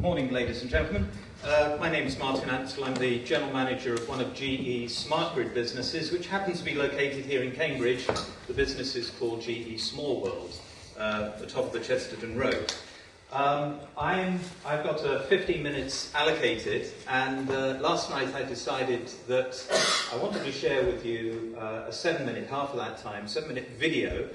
Morning, ladies and gentlemen. My name is Martin Ansell. I'm the General Manager of one of GE's smart grid businesses, which happens to be located here in Cambridge. The business is called GE Small World, at the top of the Chesterton Road. I've got 15 minutes allocated, and last night I decided that I wanted to share with you a 7-minute, half of that time, 7-minute video,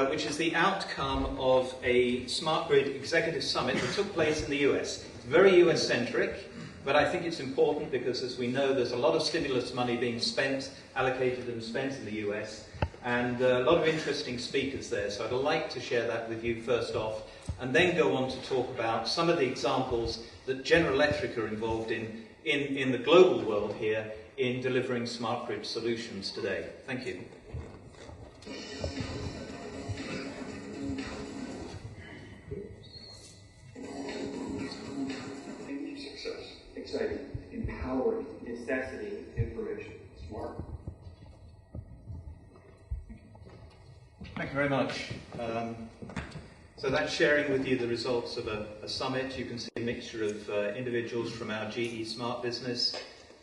which is the outcome of a smart grid executive summit that took place in the US. It's very US-centric, but I think it's important because, as we know, there's a lot of stimulus money being spent, allocated and spent in the US, and a lot of interesting speakers there. So I'd like to share that with you first off, and then go on to talk about some of the examples that General Electric are involved in the global world here in delivering smart grid solutions today. Thank you. Exciting, empowering, necessity, information, smart. Thank you very much. So that's sharing with you the results of a summit. You can see a mixture of individuals from our GE Smart business,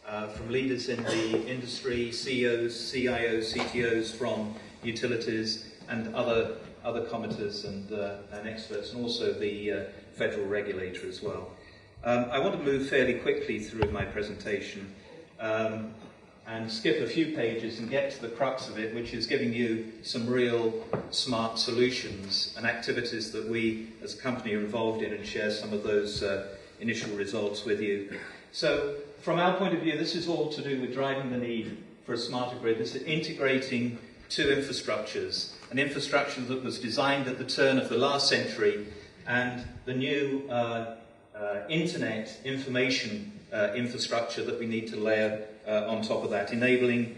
from leaders in the industry, CEOs, CIOs, CTOs from utilities, and other commenters and experts, and also the federal regulator as well. I want to move fairly quickly through my presentation and skip a few pages and get to the crux of it, which is giving you some real smart solutions and activities that we as a company are involved in, and share some of those initial results with you. So from our point of view, this is all to do with driving the need for a smarter grid. This is integrating two infrastructures, an infrastructure that was designed at the turn of the last century and the new internet information infrastructure that we need to layer on top of that, enabling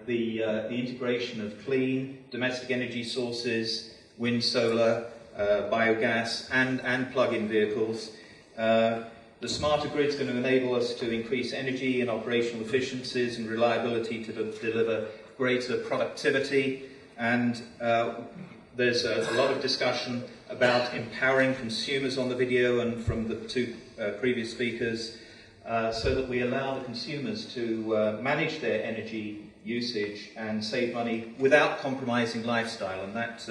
the integration of clean domestic energy sources, wind, solar, biogas, and plug-in vehicles. The smarter grid is going to enable us to increase energy and operational efficiencies and reliability to deliver greater productivity, and there's a lot of discussion about empowering consumers on the video and from the two previous speakers, so that we allow the consumers to manage their energy usage and save money without compromising lifestyle. And that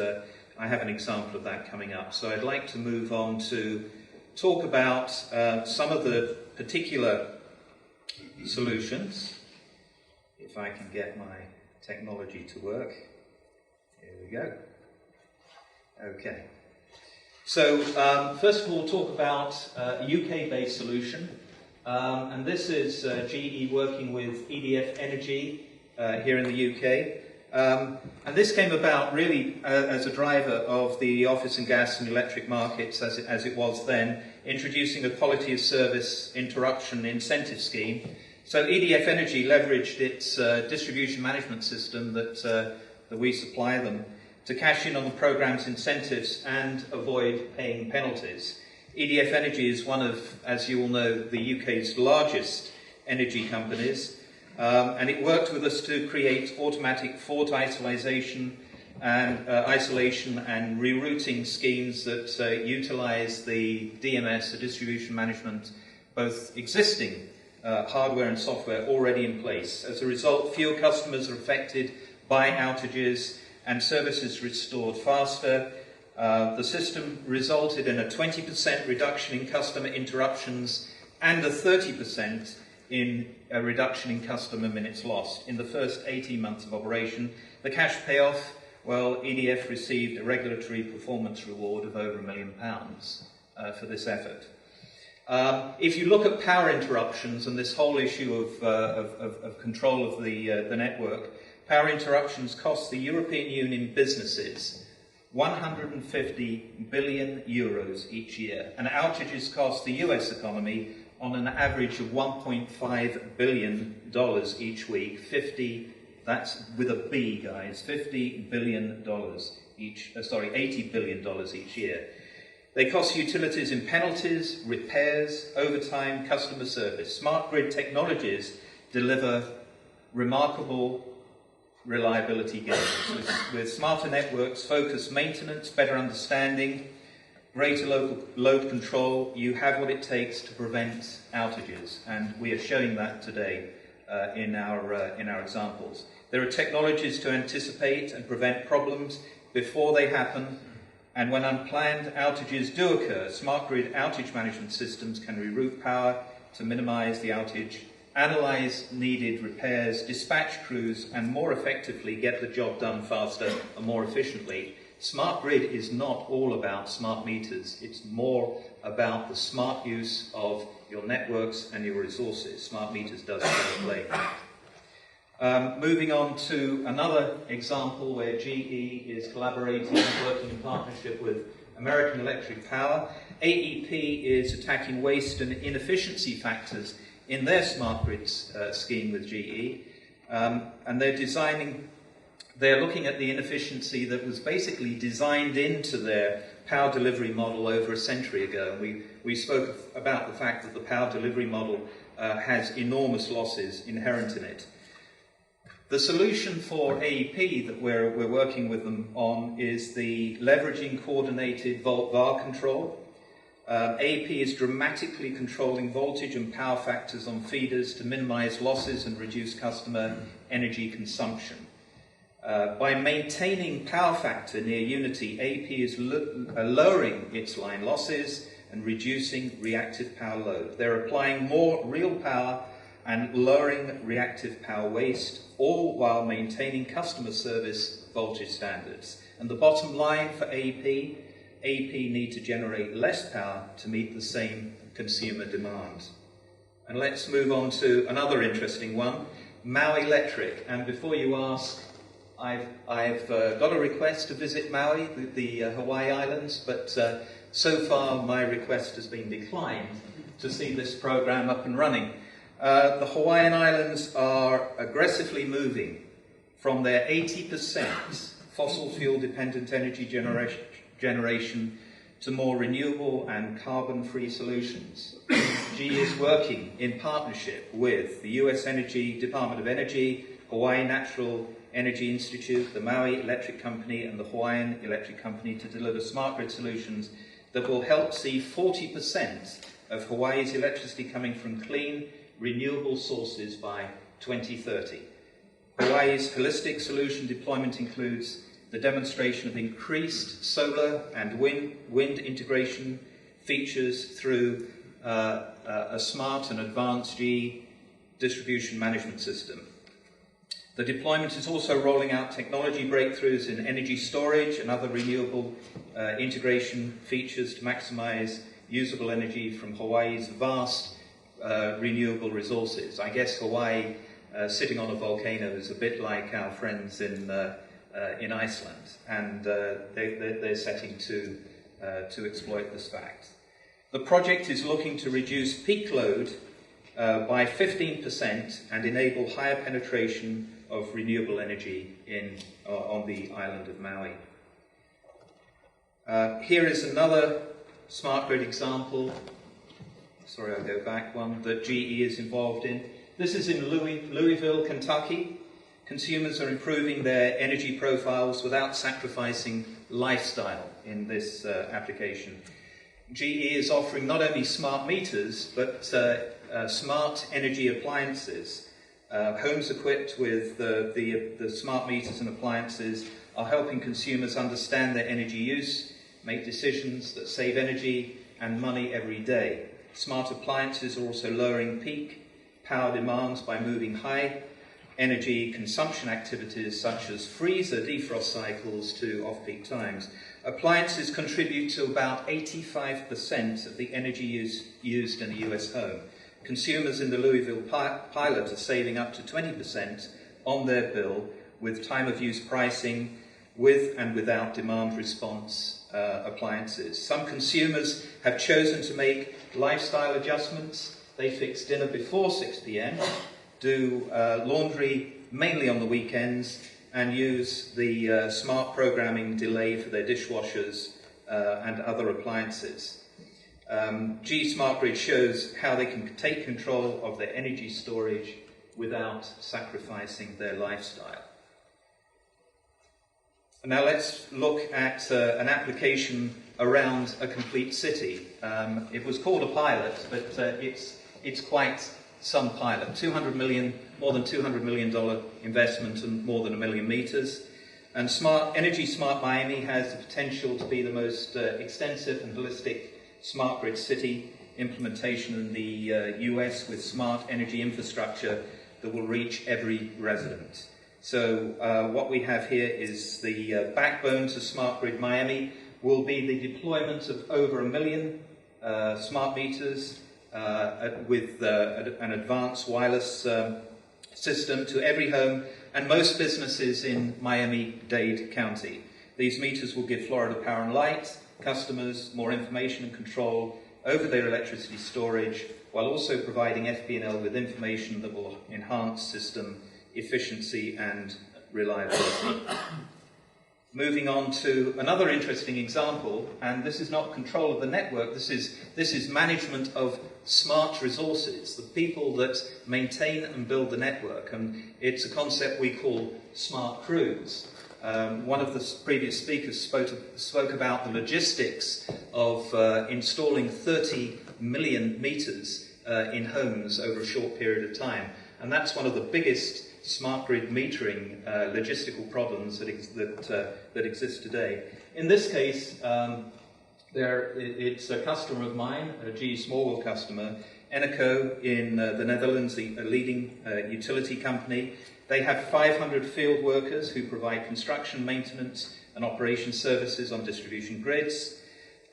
I have an example of that coming up. So I'd like to move on to talk about some of the particular solutions. If I can get my technology to work. Here we go. Okay. So first of all, we'll talk about a UK-based solution, and this is GE working with EDF Energy here in the UK, and this came about really as a driver of the office and gas and electric markets as it was then, introducing a quality of service interruption incentive scheme. So EDF Energy leveraged its distribution management system that we supply them to cash in on the programme's incentives and avoid paying penalties. EDF Energy is one of, as you all know, the UK's largest energy companies, and it worked with us to create automatic fault isolation and rerouting schemes that utilise the DMS, the distribution management, both existing hardware and software already in place. As a result, fewer customers are affected by outages and services restored faster. The system resulted in a 20% reduction in customer interruptions and a 30% in a reduction in customer minutes lost in the first 18 months of operation. The cash payoff, well, EDF received a regulatory performance reward of over £1 million for this effort. If you look at power interruptions and this whole issue of control of the network, power interruptions cost the European Union businesses €150 billion each year, and outages cost the US economy on an average of $1.5 billion each week. That's with a B, guys, $50 billion each, $80 billion each year. They cost utilities in penalties, repairs, overtime, customer service. Smart grid technologies deliver remarkable reliability gains with smarter networks, focused maintenance, better understanding, greater local load control, you have what it takes to prevent outages, and we are showing that today in our examples. There are technologies to anticipate and prevent problems before they happen, and when unplanned outages do occur, smart grid outage management systems can reroute power to minimize the outage, analyze needed repairs, dispatch crews, and more effectively get the job done faster and more efficiently. Smart grid is not all about smart meters. It's more about the smart use of your networks and your resources. Smart meters does play. Moving on to another example where GE is collaborating and working in partnership with American Electric Power. AEP is attacking waste and inefficiency factors in their smart grid scheme with GE, and they're looking at the inefficiency that was basically designed into their power delivery model over a century ago. We spoke about the fact that the power delivery model has enormous losses inherent in it. The solution for AEP that we're working with them on is the leveraging coordinated volt-var control. AEP is dramatically controlling voltage and power factors on feeders to minimize losses and reduce customer energy consumption. By maintaining power factor near unity, AEP is lowering its line losses and reducing reactive power load. They're applying more real power and lowering reactive power waste, all while maintaining customer service voltage standards. And the bottom line for AEP need to generate less power to meet the same consumer demand. And let's move on to another interesting one, Maui Electric. And before you ask, I've got a request to visit Maui, the Hawaii Islands, but so far my request has been declined to see this program up and running. The Hawaiian Islands are aggressively moving from their 80% fossil fuel dependent energy generation to more renewable and carbon-free solutions. GE is working in partnership with the US Department of Energy, Hawaii Natural Energy Institute, the Maui Electric Company, and the Hawaiian Electric Company to deliver smart grid solutions that will help see 40% of Hawaii's electricity coming from clean, renewable sources by 2030. Hawaii's holistic solution deployment includes the demonstration of increased solar and wind integration features through a smart and advanced GE distribution management system. The deployment is also rolling out technology breakthroughs in energy storage and other renewable integration features to maximize usable energy from Hawaii's vast renewable resources. I guess Hawaii, sitting on a volcano, is a bit like our friends in Iceland, and they're setting to exploit this fact. The project is looking to reduce peak load by 15% and enable higher penetration of renewable energy on the island of Maui. Here is another smart grid example. Sorry, I'll go back one, that GE is involved in. This is in Louisville, Kentucky. Consumers are improving their energy profiles without sacrificing lifestyle in this application. GE is offering not only smart meters, but smart energy appliances. Homes equipped with the smart meters and appliances are helping consumers understand their energy use, make decisions that save energy and money every day. Smart appliances are also lowering peak power demands by moving high energy consumption activities such as freezer defrost cycles to off-peak times. Appliances contribute to about 85% of the energy used in a US home. Consumers in the Louisville pilot are saving up to 20% on their bill with time of use pricing with and without demand response appliances. Some consumers have chosen to make lifestyle adjustments. They fix dinner before 6 p.m, do laundry mainly on the weekends, and use the smart programming delay for their dishwashers and other appliances. GE Smart Grid shows how they can take control of their energy storage without sacrificing their lifestyle. Now let's look at an application around a complete city. It was called a pilot, but it's quite some pilot. More than $200 million investment and more than 1 million meters. And Energy Smart Miami has the potential to be the most extensive and holistic smart grid city implementation in the US, with smart energy infrastructure that will reach every resident. So what we have here is the backbone to Smart Grid Miami will be the deployment of over 1 million smart meters with an advanced wireless system to every home and most businesses in Miami-Dade County. These meters will give Florida Power and Light customers more information and control over their electricity storage, while also providing FP&L with information that will enhance system efficiency and reliability. Moving on to another interesting example, and this is not control of the network, this is management of smart resources, the people that maintain and build the network, and it's a concept we call smart crews. One of the previous speakers spoke about the logistics of installing 30 million meters in homes over a short period of time, and that's one of the biggest smart grid metering logistical problems that exist today. In this case, it's a customer of mine, a GE Smallwell customer, Eneco in the Netherlands, a leading utility company. They have 500 field workers who provide construction, maintenance and operation services on distribution grids.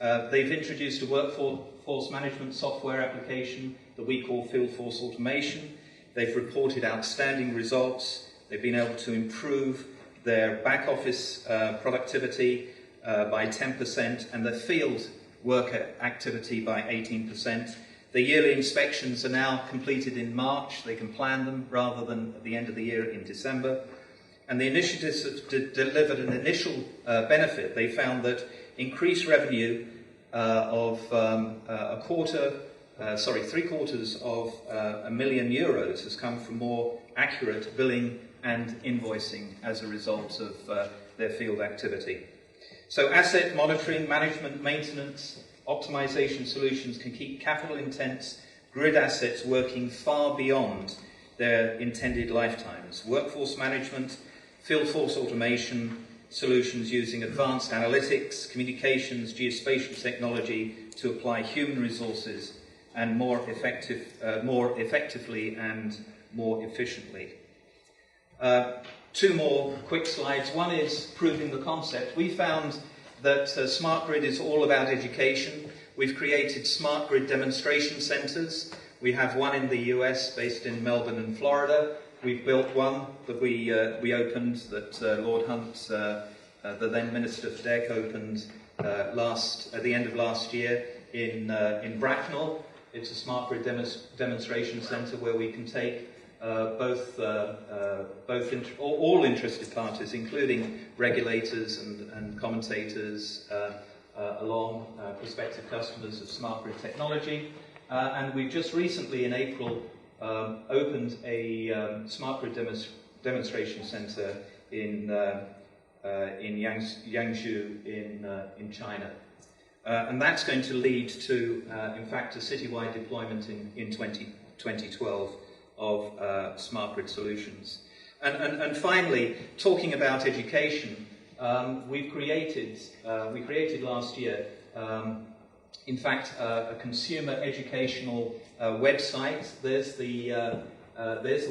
They've introduced a workforce management software application that we call Field Force Automation. They've reported outstanding results. They've been able to improve their back office productivity by 10% and their field worker activity by 18%. The yearly inspections are now completed in March. They can plan them rather than at the end of the year in December. And the initiatives have delivered an initial benefit. They found that increased revenue of €750,000 of €1,000,000 has come from more accurate billing and invoicing as a result of their field activity. So asset monitoring, management, maintenance, optimization solutions can keep capital-intense grid assets working far beyond their intended lifetimes. Workforce management, field force automation solutions using advanced analytics, communications, geospatial technology to apply human resources and more effectively and more efficiently. Two more quick slides. One is proving the concept. We found that smart grid is all about education. We've created smart grid demonstration centres. We have one in the US based in Melbourne and Florida. We've built one that we opened that Lord Hunt, the then Minister for DEC, opened at the end of last year in Bracknell. It's a smart grid demonstration centre where we can take all interested parties, including regulators and commentators, along prospective customers of smart grid technology. And we've just recently, in April, opened a smart grid demonstration centre in Yangzhou in China. And that's going to lead to, in fact, a citywide deployment in 2012 of smart grid solutions. And finally, talking about education, we created last year, in fact, a consumer educational website. There's the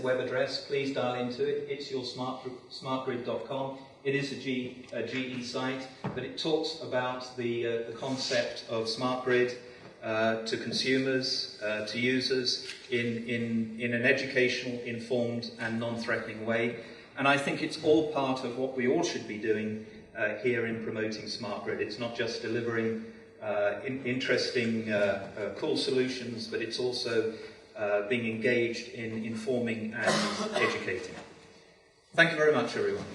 web address. Please dial into it. It's yoursmartgrid.com. It is a GE site, but it talks about the concept of smart grid to consumers, to users, in an educational, informed and non-threatening way. And I think it's all part of what we all should be doing here in promoting smart grid. It's not just delivering interesting, cool solutions, but it's also being engaged in informing and educating. Thank you very much, everyone.